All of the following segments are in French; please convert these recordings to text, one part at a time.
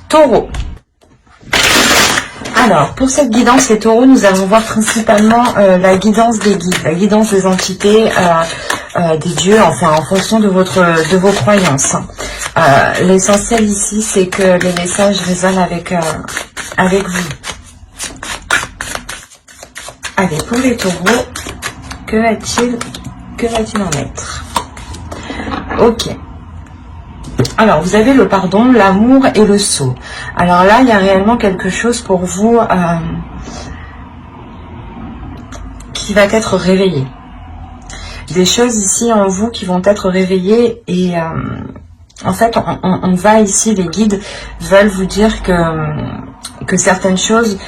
Taureau. Alors, pour cette guidance, les taureaux, nous allons voir principalement la guidance des guides, la guidance des entités, des dieux, enfin, en fonction de vos croyances. L'essentiel ici, c'est que les messages résonnent avec vous. Allez, pour les taureaux, que va-t-il en être? Ok. Alors, vous avez le pardon, l'amour et le sceau. Alors là, il y a réellement quelque chose pour vous qui va être réveillé. Des choses ici en vous qui vont être réveillées et en fait, on va ici, les guides veulent vous dire que certaines choses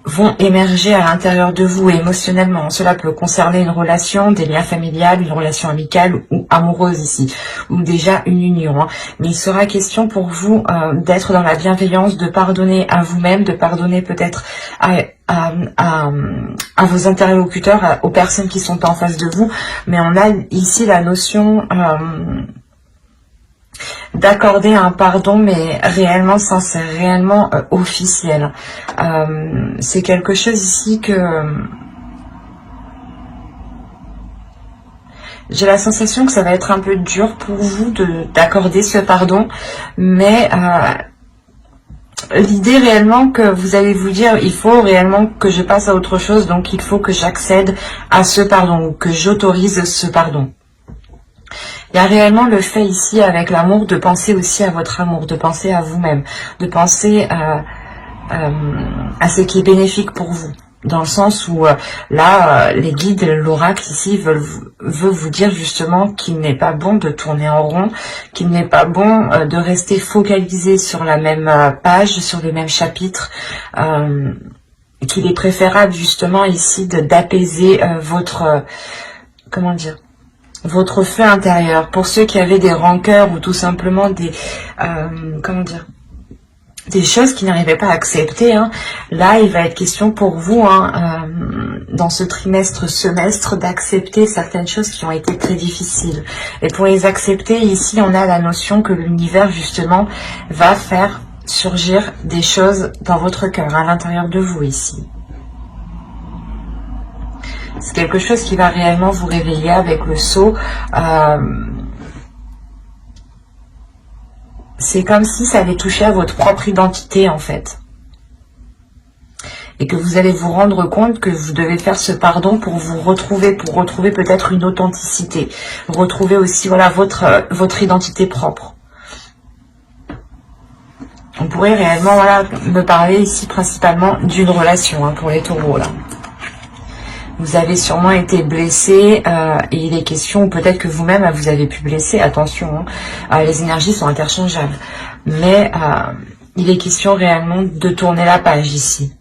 vont émerger à l'intérieur de vous émotionnellement. Cela peut concerner une relation, des liens familiales, une relation amicale ou amoureuse ici, ou déjà une union. Hein. Mais il sera question pour vous d'être dans la bienveillance, de pardonner à vous-même, de pardonner peut-être à vos interlocuteurs, aux personnes qui sont en face de vous. Mais on a ici la notion d'accorder un pardon, mais réellement sincère, réellement officiel. C'est quelque chose ici que j'ai la sensation que ça va être un peu dur pour vous d'accorder ce pardon, mais l'idée réellement que vous allez vous dire, il faut réellement que je passe à autre chose, donc il faut que j'accède à ce pardon, ou que j'autorise ce pardon. Il y a réellement le fait ici avec l'amour de penser aussi à votre amour, de penser à vous-même, de penser à ce qui est bénéfique pour vous. Dans le sens où là, les guides, l'oracle ici veut vous dire justement qu'il n'est pas bon de tourner en rond, qu'il n'est pas bon de rester focalisé sur la même page, sur le même chapitre, qu'il est préférable justement ici d'apaiser votre... comment dire, votre feu intérieur. Pour ceux qui avaient des rancœurs ou tout simplement des comment dire, des choses qui n'arrivaient pas à accepter, hein, là il va être question pour vous dans ce semestre d'accepter certaines choses qui ont été très difficiles. Et pour les accepter, ici on a la notion que l'univers justement va faire surgir des choses dans votre cœur, à l'intérieur de vous ici. C'est quelque chose qui va réellement vous réveiller avec le sceau. C'est comme si ça allait toucher à votre propre identité en fait. Et que vous allez vous rendre compte que vous devez faire ce pardon pour vous retrouver, peut-être une authenticité. Retrouver aussi voilà, votre identité propre. On pourrait réellement voilà, me parler ici principalement d'une relation hein, pour les taureaux là. Vous avez sûrement été blessé et il est question, ou peut-être que vous-même vous avez pu blesser, attention, hein, les énergies sont interchangeables. Mais il est question réellement de tourner la page ici,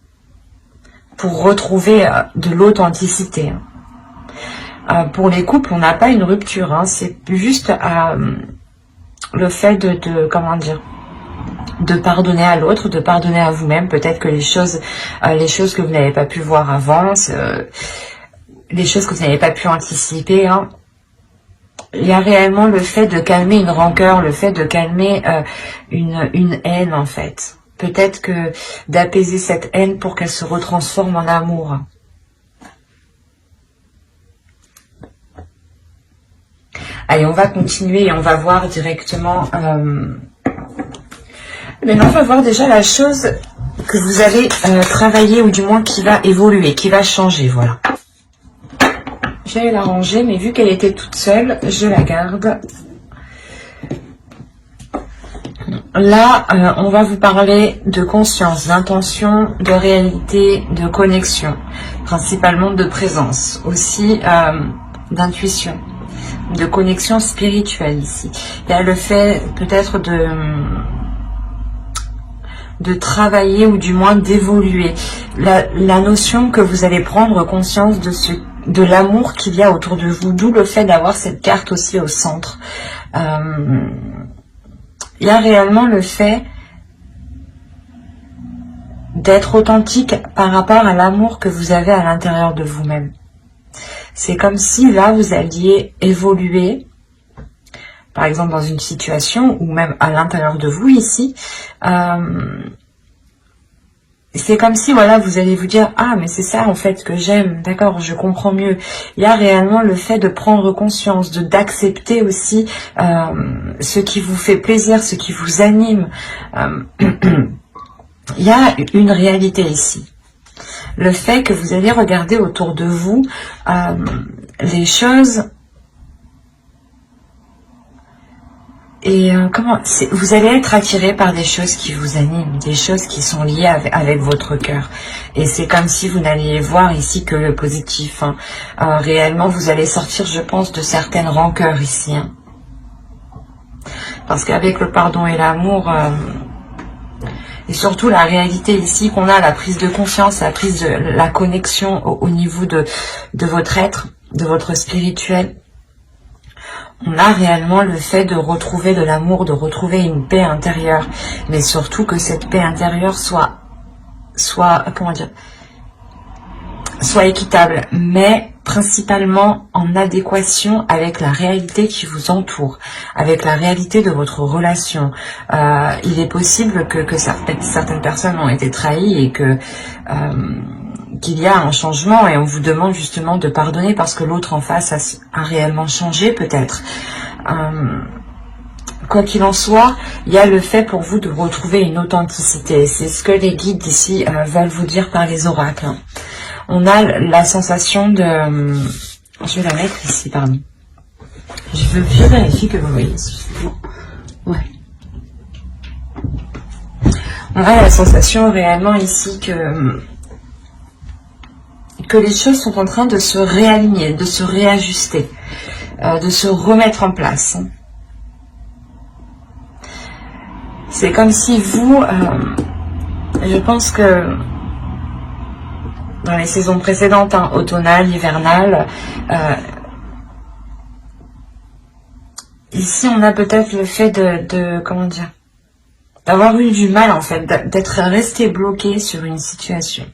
pour retrouver de l'authenticité. Pour les couples, on n'a pas une rupture, hein, c'est juste le fait comment dire, de pardonner à l'autre, de pardonner à vous-même, peut-être que les choses que vous n'avez pas pu voir avant, les choses que vous n'avez pas pu anticiper, hein. Il y a réellement le fait de calmer une rancœur, le fait de calmer une haine en fait. Peut-être que d'apaiser cette haine pour qu'elle se retransforme en amour. Allez, on va continuer et on va voir directement... Maintenant, on va voir déjà la chose que vous allez travailler, ou du moins qui va évoluer, qui va changer, voilà. J'allais la ranger, mais vu qu'elle était toute seule, je la garde. Là, on va vous parler de conscience, d'intention, de réalité, de connexion, principalement de présence, aussi d'intuition, de connexion spirituelle ici. Il y a le fait peut-être de travailler ou du moins d'évoluer. La notion que vous allez prendre conscience de l'amour qu'il y a autour de vous, d'où le fait d'avoir cette carte aussi au centre. Il y a réellement le fait d'être authentique par rapport à l'amour que vous avez à l'intérieur de vous-même. C'est comme si là vous alliez évoluer par exemple dans une situation, ou même à l'intérieur de vous ici, c'est comme si, voilà, vous allez vous dire, ah, mais c'est ça, en fait, que j'aime, d'accord, je comprends mieux. Il y a réellement le fait de prendre conscience, d'accepter aussi ce qui vous fait plaisir, ce qui vous anime. Il y a une réalité ici. Le fait que vous allez regarder autour de vous les choses et vous allez être attiré par des choses qui vous animent, des choses qui sont liées avec votre cœur. Et c'est comme si vous n'alliez voir ici que le positif. Hein. Réellement, vous allez sortir, je pense, de certaines rancœurs ici. Hein. Parce qu'avec le pardon et l'amour, et surtout la réalité ici qu'on a, la prise de confiance, la connexion au niveau de votre être, de votre spirituel, on a réellement le fait de retrouver de l'amour, de retrouver une paix intérieure, mais surtout que cette paix intérieure soit équitable, mais principalement en adéquation avec la réalité qui vous entoure, avec la réalité de votre relation. Il est possible que certaines personnes ont été trahies et qu'il y a un changement et on vous demande justement de pardonner parce que l'autre en face a réellement changé peut-être. Quoi qu'il en soit, il y a le fait pour vous de retrouver une authenticité. C'est ce que les guides ici veulent vous dire par les oracles. On a la sensation de... Je vais la mettre ici, pardon. Je vérifie que vous voyez. Ouais. On a la sensation réellement ici que les choses sont en train de se réaligner, de se réajuster, de se remettre en place. C'est comme si vous, je pense que dans les saisons précédentes, hein, automnales, hivernales, ici on a peut-être le fait comment dire, d'avoir eu du mal en fait, d'être resté bloqué sur une situation.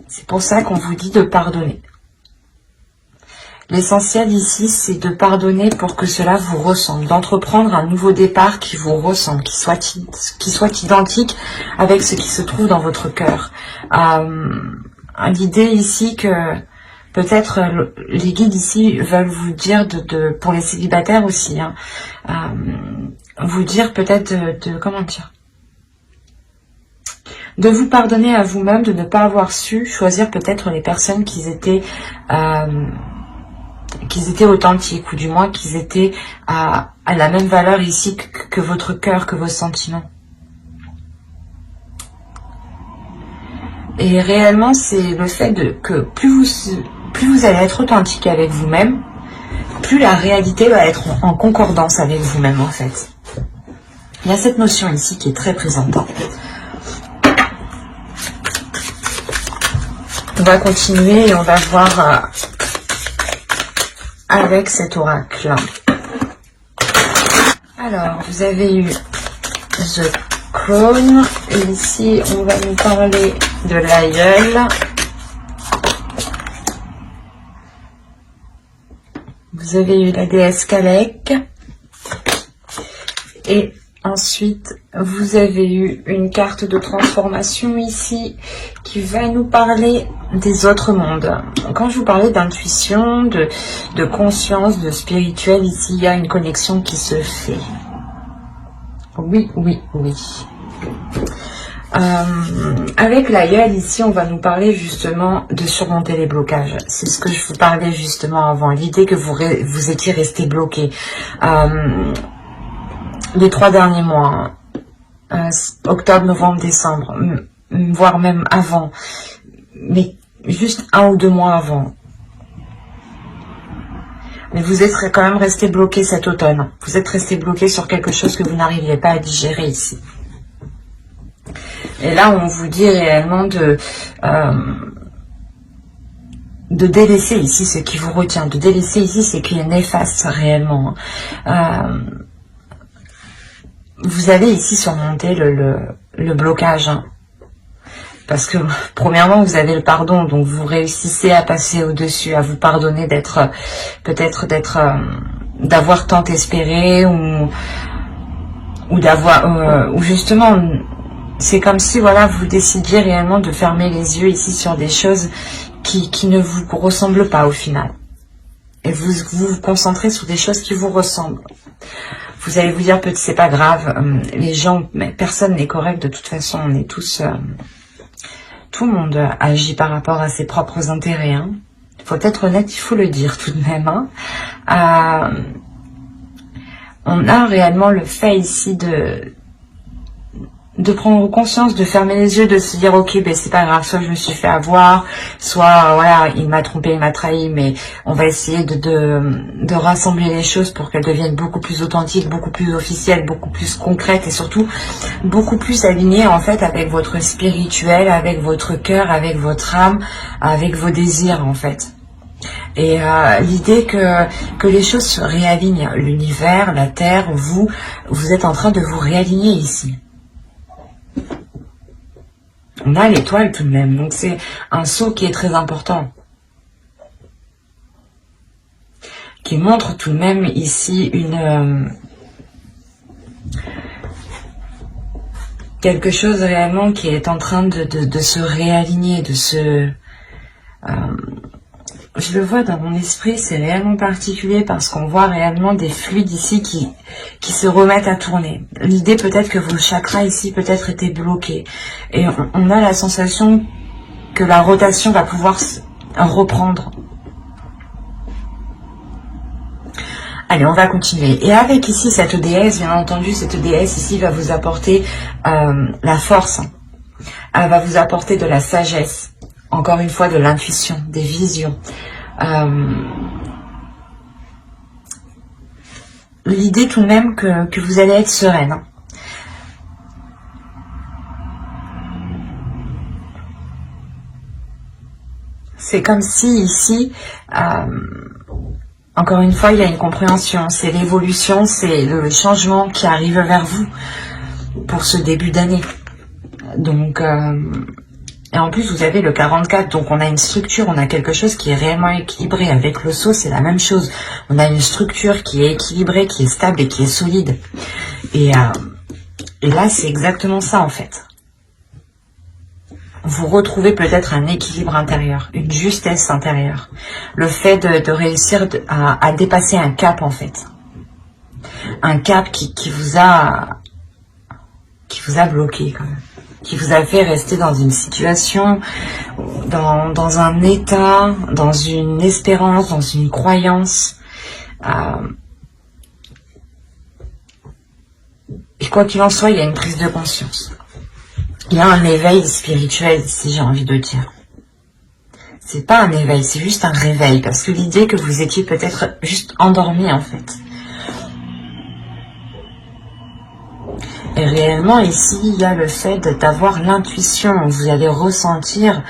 C'est pour ça qu'on vous dit de pardonner. L'essentiel ici, c'est de pardonner pour que cela vous ressemble, d'entreprendre un nouveau départ qui vous ressemble, qui soit identique avec ce qui se trouve dans votre cœur. L'idée ici que peut-être les guides ici veulent vous dire, pour les célibataires aussi, hein, vous dire peut-être comment dire, de vous pardonner à vous-même, de ne pas avoir su choisir peut-être les personnes qui étaient authentiques, ou du moins qu'ils étaient à la même valeur ici que votre cœur, que vos sentiments. Et réellement, c'est le fait que plus vous allez être authentique avec vous-même, plus la réalité va être en concordance avec vous-même en fait. Il y a cette notion ici qui est très présente. On va continuer et on va voir avec cet oracle. Alors, vous avez eu The Crown. Et ici, on va nous parler de l'aïeul. Vous avez eu la déesse Kalek. Et ensuite, vous avez eu une carte de transformation ici qui va nous parler des autres mondes. Quand je vous parlais d'intuition, de conscience, de spirituel, ici, il y a une connexion qui se fait. Oui, oui, oui. Avec l'aïeul, ici, on va nous parler justement de surmonter les blocages. C'est ce que je vous parlais justement avant. L'idée que vous étiez resté bloqué. Les 3 derniers mois, octobre, novembre, décembre, voire même avant, mais juste 1 ou 2 mois avant. Mais vous êtes quand même resté bloqué cet automne. Vous êtes resté bloqué sur quelque chose que vous n'arriviez pas à digérer ici. Et là, on vous dit réellement de délaisser ici ce qui vous retient, de délaisser ici ce qui est néfaste réellement. Vous allez ici surmonter le blocage. Hein. Parce que, premièrement, vous avez le pardon, donc vous réussissez à passer au-dessus, à vous pardonner peut-être d'être d'avoir tant espéré, ou d'avoir, ou justement, c'est comme si, voilà, vous décidiez réellement de fermer les yeux ici sur des choses qui ne vous ressemblent pas au final. Et vous concentrez sur des choses qui vous ressemblent. Vous allez vous dire, peut-être c'est pas grave, les gens, mais personne n'est correct de toute façon, on est tous, tout le monde agit par rapport à ses propres intérêts. Hein. Faut être honnête, il faut le dire tout de même. Hein. On a réellement le fait ici de prendre conscience, de fermer les yeux, de se dire ok, ben c'est pas grave, soit je me suis fait avoir, soit voilà, il m'a trompé, il m'a trahi, mais on va essayer de rassembler les choses pour qu'elles deviennent beaucoup plus authentiques, beaucoup plus officielles, beaucoup plus concrètes et surtout beaucoup plus alignées en fait avec votre spirituel, avec votre cœur, avec votre âme, avec vos désirs en fait. Et l'idée que les choses se réalignent, l'univers, la terre, vous êtes en train de vous réaligner ici. On a l'étoile tout de même, donc c'est un saut qui est très important. Qui montre tout de même ici quelque chose réellement qui est en train de se réaligner, de se... je le vois dans mon esprit, c'est réellement particulier parce qu'on voit réellement des fluides ici qui se remettent à tourner. L'idée peut-être que vos chakras ici peut-être étaient bloqués. Et on a la sensation que la rotation va pouvoir reprendre. Allez, on va continuer. Et avec ici cette déesse, bien entendu, cette déesse ici va vous apporter la force. Elle va vous apporter de la sagesse. Encore une fois, de l'intuition, des visions. L'idée tout de même que vous allez être sereine. C'est comme si ici, encore une fois, il y a une compréhension. C'est l'évolution, c'est le changement qui arrive vers vous pour ce début d'année. Donc... et en plus, vous avez le 44, donc on a une structure, on a quelque chose qui est réellement équilibré. Avec le sceau, c'est la même chose. On a une structure qui est équilibrée, qui est stable et qui est solide. Et là, c'est exactement ça, en fait. Vous retrouvez peut-être un équilibre intérieur, une justesse intérieure. Le fait de réussir à dépasser un cap, en fait. Un cap qui vous a bloqué, quand même. Qui vous a fait rester dans une situation, dans un état, dans une espérance, dans une croyance. Et quoi qu'il en soit, il y a une prise de conscience. Il y a un éveil spirituel, si j'ai envie de dire. C'est pas un éveil, c'est juste un réveil. Parce que l'idée que vous étiez peut-être juste endormi, en fait. Et réellement, ici, il y a le fait d'avoir l'intuition. Vous allez ressentir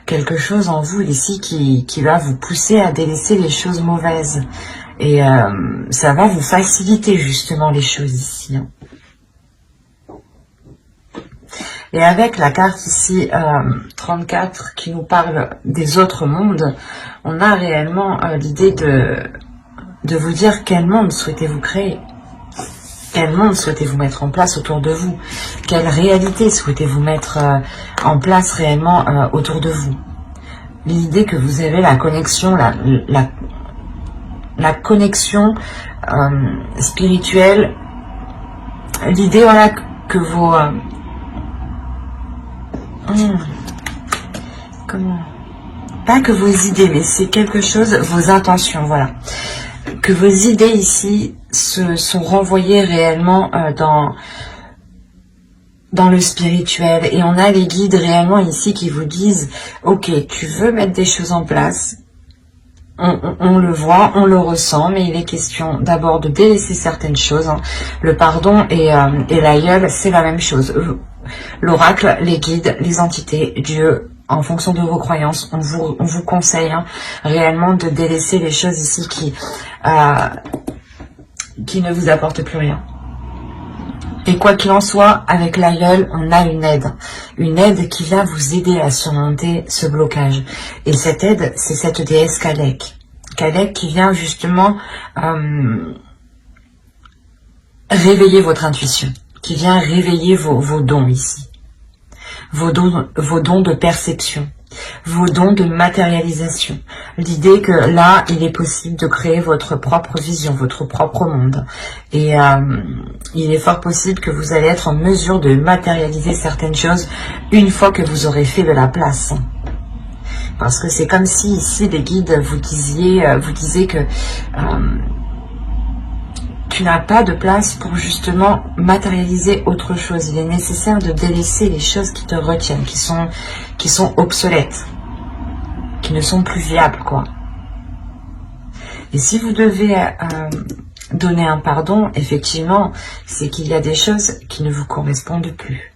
quelque chose en vous ici qui va vous pousser à délaisser les choses mauvaises. Et ça va vous faciliter justement les choses ici. Hein. Et avec la carte ici, 34, qui nous parle des autres mondes, on a réellement l'idée de vous dire quel monde souhaitez-vous créer. Quel monde souhaitez-vous mettre en place autour de vous? Quelle réalité souhaitez-vous mettre en place réellement autour de vous? L'idée que vous avez la connexion, la connexion spirituelle, l'idée voilà que vos... comment? Pas que vos idées, mais c'est quelque chose, vos intentions, voilà. Que vos idées ici sont renvoyées réellement dans le spirituel. Et on a les guides réellement ici qui vous disent, ok, tu veux mettre des choses en place, on le voit, on le ressent, mais il est question d'abord de délaisser certaines choses. Hein. Le pardon et l'aïeul, c'est la même chose. L'oracle, les guides, les entités, Dieu, en fonction de vos croyances, on vous conseille hein, réellement de délaisser les choses ici qui ne vous apportent plus rien. Et quoi qu'il en soit, avec l'aïeul, on a une aide qui vient vous aider à surmonter ce blocage. Et cette aide, c'est cette déesse Kalek. arcadec qui vient justement réveiller votre intuition, qui vient réveiller vos dons ici. Vos dons de perception, vos dons de matérialisation. L'idée que là, il est possible de créer votre propre vision, votre propre monde. Et il est fort possible que vous allez être en mesure de matérialiser certaines choses une fois que vous aurez fait de la place. Parce que c'est comme si ici, les guides vous disaient que tu n'as pas de place pour justement matérialiser autre chose. Il est nécessaire de délaisser les choses qui te retiennent, qui sont obsolètes, qui ne sont plus viables, quoi. Et si vous devez donner un pardon, effectivement, c'est qu'il y a des choses qui ne vous correspondent plus.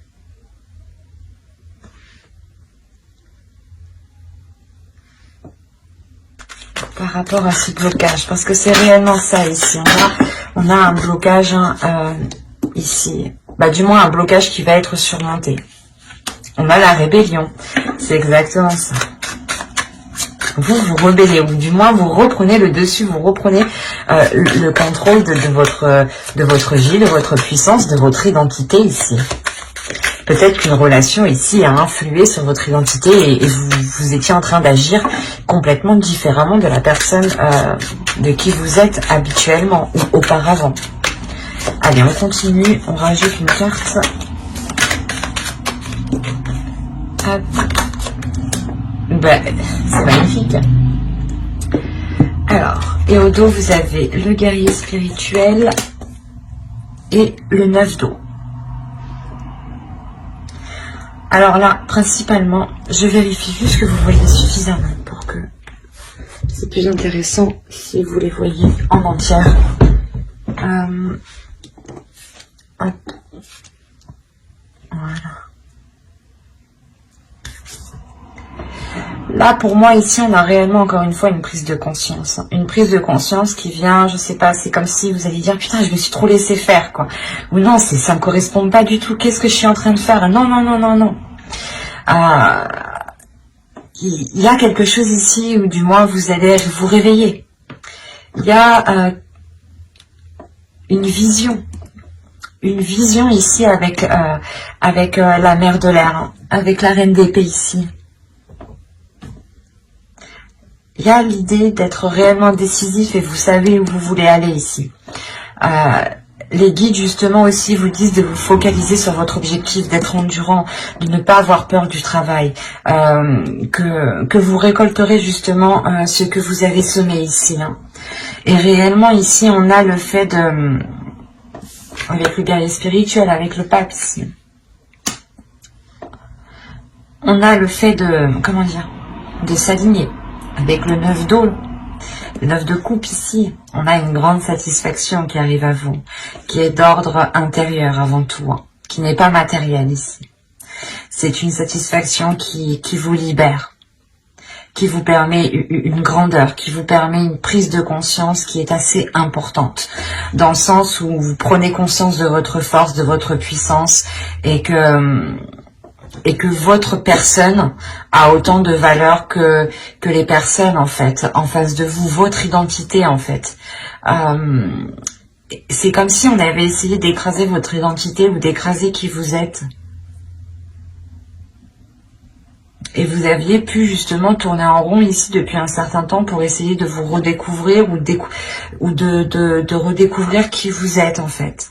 Par rapport à ce blocage, parce que c'est réellement ça ici. On a un blocage ici, du moins un blocage qui va être surmonté. On a la rébellion, c'est exactement ça. Vous vous rebellez, ou du moins vous reprenez le dessus, vous reprenez le contrôle de votre vie, de votre puissance, de votre identité ici. Peut-être qu'une relation ici a influé sur votre identité et vous étiez en train d'agir complètement différemment de la personne de qui vous êtes habituellement ou auparavant. Allez, on continue, on rajoute une carte. Hop. C'est magnifique. Alors, et au dos, vous avez le guerrier spirituel et le 9 d'eau. Alors là, principalement, je vérifie juste que vous voyez suffisamment pour que c'est plus intéressant si vous les voyez en entière. Hop. Voilà. Là, pour moi, ici, on a réellement, encore une fois, une prise de conscience. Une prise de conscience qui vient, je sais pas, c'est comme si vous alliez dire, putain, je me suis trop laissé faire, quoi. Ou non, ça me correspond pas du tout. Qu'est-ce que je suis en train de faire? Non, non, non, non, non. Il y a quelque chose ici où, du moins, vous allez vous réveiller. Il y a une vision ici avec la mère de l'air, hein, avec la reine d'épée ici. Il y a l'idée d'être réellement décisif et vous savez où vous voulez aller ici. Les guides justement aussi vous disent de vous focaliser sur votre objectif, d'être endurant, de ne pas avoir peur du travail, que vous récolterez justement ce que vous avez semé ici. Hein. Et réellement ici on a le fait de, avec le guerrier spirituel, avec le pape ici, on a le fait de, comment dire, de s'aligner. Avec le 9 d'eau, le 9 de coupe ici, on a une grande satisfaction qui arrive à vous, qui est d'ordre intérieur avant tout, hein, qui n'est pas matérielle ici. C'est une satisfaction qui vous libère, qui vous permet une grandeur, qui vous permet une prise de conscience qui est assez importante, dans le sens où vous prenez conscience de votre force, de votre puissance, et que votre personne a autant de valeur que les personnes en fait, en face de vous, votre identité en fait. C'est comme si on avait essayé d'écraser votre identité ou d'écraser qui vous êtes. Et vous aviez pu justement tourner en rond ici depuis un certain temps pour essayer de vous redécouvrir ou de redécouvrir qui vous êtes en fait.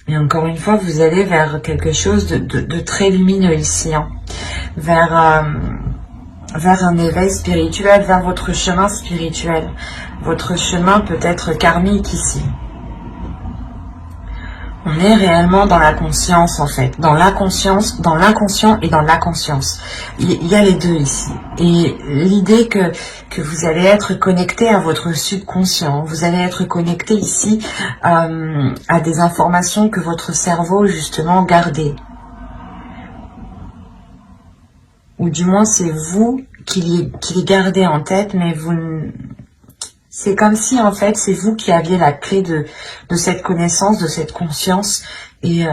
Et encore une fois, vous allez vers quelque chose de très lumineux ici, hein. Vers un éveil spirituel, vers votre chemin spirituel. Votre chemin peut être karmique ici. On est réellement dans la conscience en fait, dans l'inconscience, dans l'inconscient et dans la conscience. Il y a les deux ici. Et l'idée que vous allez être connecté à votre subconscient, vous allez être connecté ici à des informations que votre cerveau justement gardait. Ou du moins c'est vous qui les gardez en tête, mais vous... C'est comme si, en fait, c'est vous qui aviez la clé de cette connaissance, de cette conscience. Et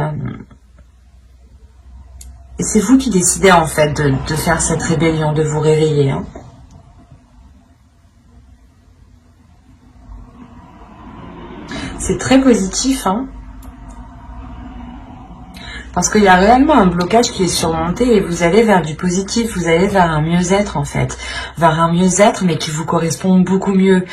Et c'est vous qui décidez en fait de faire cette rébellion, de vous réveiller. Hein. C'est très positif, hein. Parce qu'il y a réellement un blocage qui est surmonté et vous allez vers du positif, vous allez vers un mieux-être en fait. Vers un mieux-être mais qui vous correspond beaucoup mieux.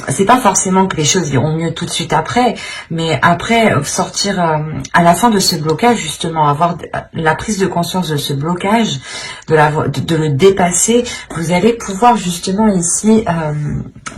C'est pas forcément que les choses iront mieux tout de suite après, mais après sortir à la fin de ce blocage justement, avoir la prise de conscience de ce blocage, de le dépasser, vous allez pouvoir justement ici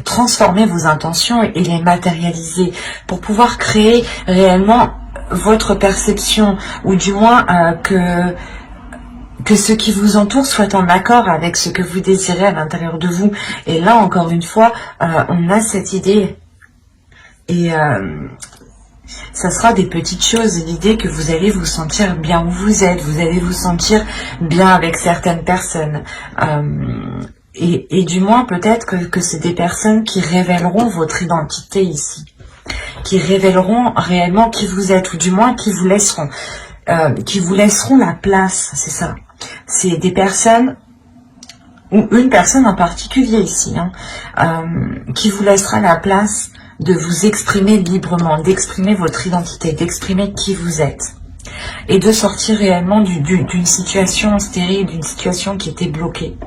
transformer vos intentions et les matérialiser pour pouvoir créer réellement votre perception, ou du moins que ce qui vous entoure soit en accord avec ce que vous désirez à l'intérieur de vous. Et là, encore une fois, on a cette idée. Et ça sera des petites choses. L'idée que vous allez vous sentir bien où vous êtes. Vous allez vous sentir bien avec certaines personnes. Et du moins, peut-être que c'est des personnes qui révéleront votre identité ici. Qui révéleront réellement qui vous êtes. Ou du moins, qui vous laisseront la place. C'est ça. C'est des personnes, ou une personne en particulier ici, hein, qui vous laissera la place de vous exprimer librement, d'exprimer votre identité, d'exprimer qui vous êtes. Et de sortir réellement d'une situation stérile, d'une situation qui était bloquée.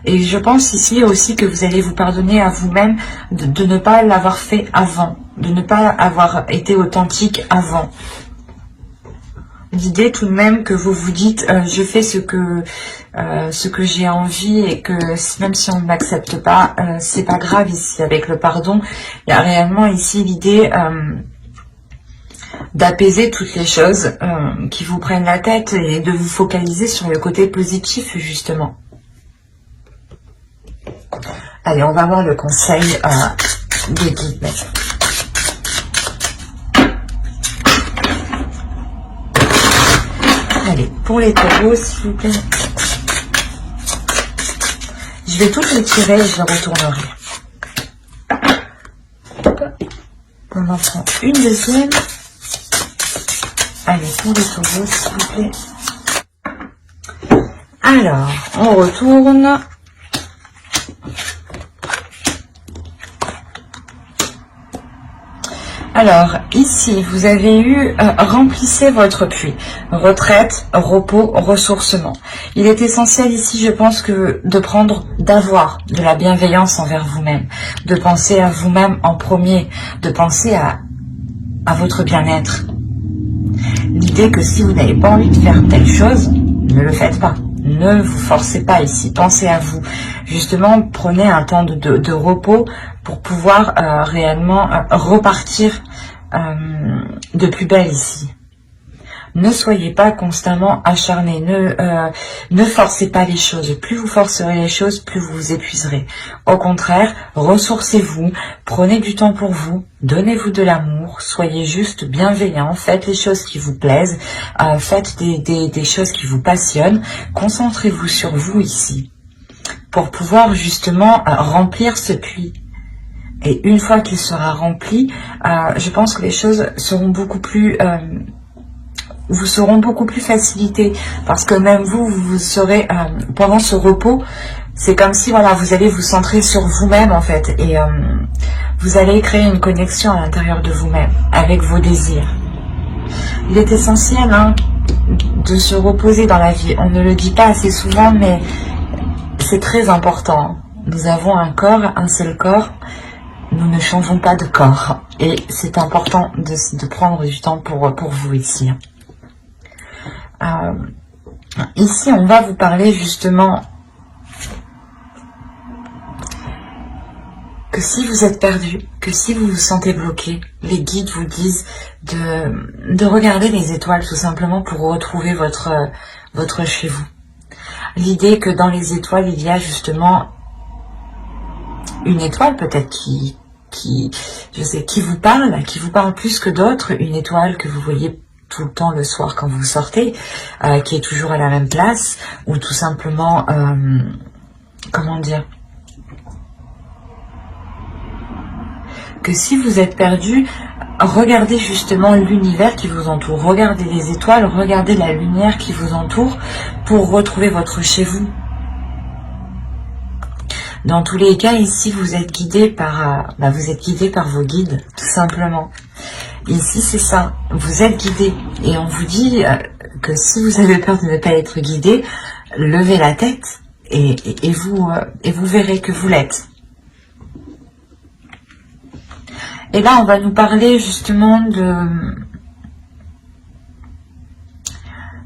Et je pense ici aussi que vous allez vous pardonner à vous-même de ne pas l'avoir fait avant, de ne pas avoir été authentique avant. L'idée tout de même que vous vous dites je fais ce que j'ai envie et que même si on ne m'accepte pas, c'est pas grave ici avec le pardon. Il y a réellement ici l'idée d'apaiser toutes les choses qui vous prennent la tête et de vous focaliser sur le côté positif justement. Allez, on va voir le conseil des guides. Allez, pour les taureaux, s'il vous plaît. Je vais toutes les tirer et je les retournerai. On en prend une deuxième. Allez, pour les taureaux, s'il vous plaît. Alors, on retourne. Alors, ici, vous avez eu remplissez votre puits. Retraite, repos, ressourcement. Il est essentiel ici, je pense, d'avoir de la bienveillance envers vous-même. De penser à vous-même en premier. De penser à votre bien-être. L'idée que si vous n'avez pas envie de faire telle chose, ne le faites pas. Ne vous forcez pas ici. Pensez à vous. Justement, prenez un temps de repos pour pouvoir réellement repartir de plus belle ici. Ne soyez pas constamment acharné, ne forcez pas les choses. Plus vous forcerez les choses, plus vous vous épuiserez. Au contraire, ressourcez-vous, prenez du temps pour vous, donnez-vous de l'amour, soyez juste bienveillant, faites les choses qui vous plaisent, faites des choses qui vous passionnent, concentrez-vous sur vous ici, pour pouvoir justement remplir ce puits. Et une fois qu'il sera rempli, je pense que les choses seront beaucoup plus... vous seront beaucoup plus facilitées. Parce que même vous serez... pendant ce repos, c'est comme si voilà, vous allez vous centrer sur vous-même en fait. Et vous allez créer une connexion à l'intérieur de vous-même, avec vos désirs. Il est essentiel de se reposer dans la vie. On ne le dit pas assez souvent, mais c'est très important. Nous avons un corps, un seul corps. Nous ne changeons pas de corps. Et c'est important de prendre du temps pour vous ici. Ici, on va vous parler justement que si vous êtes perdu, que si vous vous sentez bloqué, les guides vous disent de regarder les étoiles tout simplement pour retrouver votre chez vous. L'idée que dans les étoiles, il y a justement une étoile peut-être qui vous parle plus que d'autres, une étoile que vous voyez tout le temps le soir quand vous sortez, qui est toujours à la même place, ou tout simplement, comment dire, que si vous êtes perdu, regardez justement l'univers qui vous entoure. Regardez les étoiles, regardez la lumière qui vous entoure pour retrouver votre chez vous. Dans tous les cas, ici, vous êtes guidé par, vos guides, tout simplement. Ici, c'est ça. Vous êtes guidé. Et on vous dit que si vous avez peur de ne pas être guidé, levez la tête et vous verrez que vous l'êtes. Et là, on va nous parler justement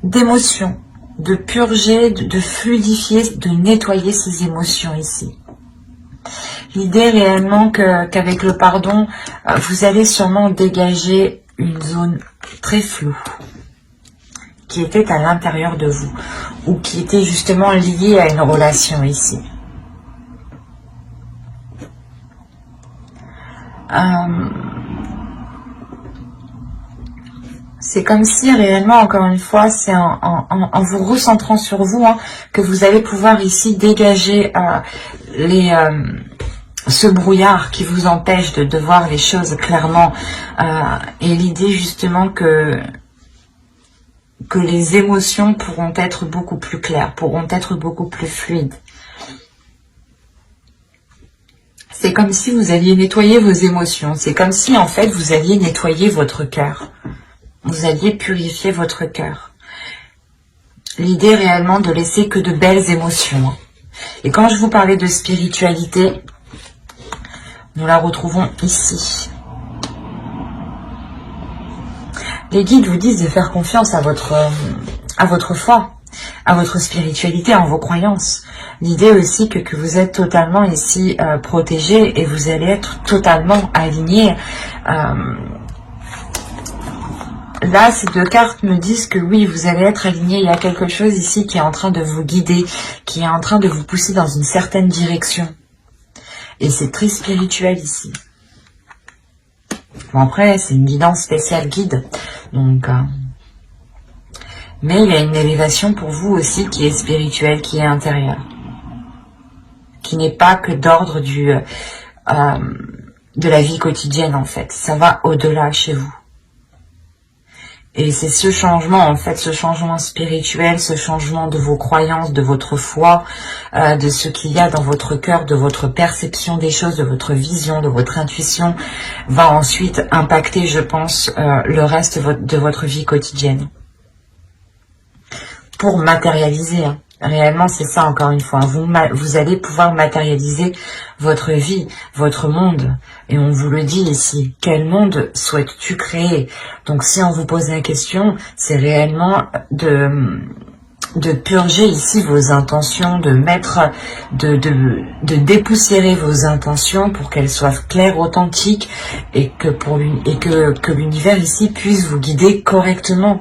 d'émotions, de purger, de fluidifier, de nettoyer ces émotions ici. L'idée réellement qu'avec le pardon, vous allez sûrement dégager une zone très floue qui était à l'intérieur de vous ou qui était justement liée à une relation ici. C'est comme si réellement, encore une fois, c'est en vous recentrant sur vous que vous allez pouvoir ici dégager ce brouillard qui vous empêche de voir les choses clairement. Et l'idée justement que les émotions pourront être beaucoup plus claires, pourront être beaucoup plus fluides. C'est comme si vous alliez nettoyer vos émotions. C'est comme si en fait vous alliez nettoyer votre cœur. Vous alliez purifier votre cœur. L'idée réellement de laisser que de belles émotions. Et quand je vous parlais de spiritualité, nous la retrouvons ici. Les guides vous disent de faire confiance à votre foi, à votre spiritualité, en vos croyances. L'idée aussi que vous êtes totalement ici protégé et vous allez être totalement aligné. Là, ces deux cartes me disent que oui, vous allez être aligné. Il y a quelque chose ici qui est en train de vous guider, qui est en train de vous pousser dans une certaine direction. Et c'est très spirituel ici. Bon, après, c'est une guidance spéciale guide. Donc, mais il y a une élévation pour vous aussi qui est spirituelle, qui est intérieure. Qui n'est pas que d'ordre de la vie quotidienne, en fait. Ça va au-delà chez vous. Et c'est ce changement, en fait, ce changement spirituel, ce changement de vos croyances, de votre foi, de ce qu'il y a dans votre cœur, de votre perception des choses, de votre vision, de votre intuition, va ensuite impacter, je pense, le reste de votre vie quotidienne. Pour matérialiser, réellement, c'est ça, encore une fois. Vous allez pouvoir matérialiser votre vie, votre monde. Et on vous le dit ici. Quel monde souhaites-tu créer? Donc, si on vous pose la question, c'est réellement de purger ici vos intentions, de dépoussiérer vos intentions pour qu'elles soient claires, authentiques et que l'univers ici puisse vous guider correctement.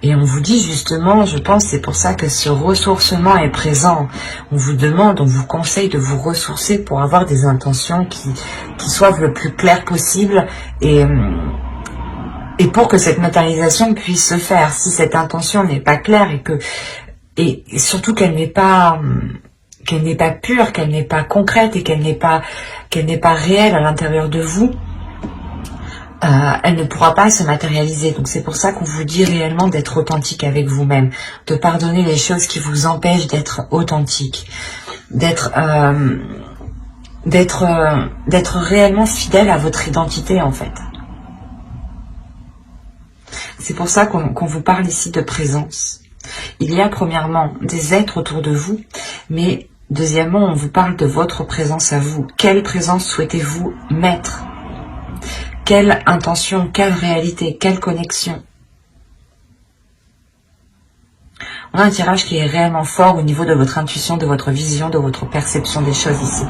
Et on vous dit justement, je pense, c'est pour ça que ce ressourcement est présent. On vous demande, on vous conseille de vous ressourcer pour avoir des intentions qui soient le plus claires possible et pour que cette matérialisation puisse se faire. Si cette intention n'est pas claire et surtout qu'elle n'est pas pure, qu'elle n'est pas concrète et qu'elle n'est pas réelle à l'intérieur de vous, elle ne pourra pas se matérialiser. Donc c'est pour ça qu'on vous dit réellement d'être authentique avec vous-même, de pardonner les choses qui vous empêchent d'être authentique, d'être réellement fidèle à votre identité en fait. C'est pour ça qu'on vous parle ici de présence. Il y a premièrement des êtres autour de vous, mais deuxièmement on vous parle de votre présence à vous. Quelle présence souhaitez-vous mettre ? Quelle intention, quelle réalité, quelle connexion? On a un tirage qui est réellement fort au niveau de votre intuition, de votre vision, de votre perception des choses ici.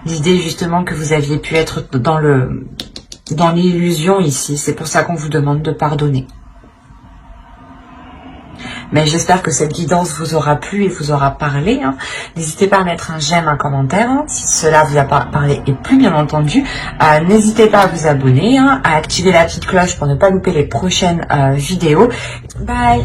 L'idée justement que vous aviez pu être dans l'illusion ici, c'est pour ça qu'on vous demande de pardonner. Mais j'espère que cette guidance vous aura plu et vous aura parlé. N'hésitez pas à mettre un j'aime, un commentaire, si cela vous a parlé et plus bien entendu. N'hésitez pas à vous abonner, à activer la petite cloche pour ne pas louper les prochaines vidéos. Bye!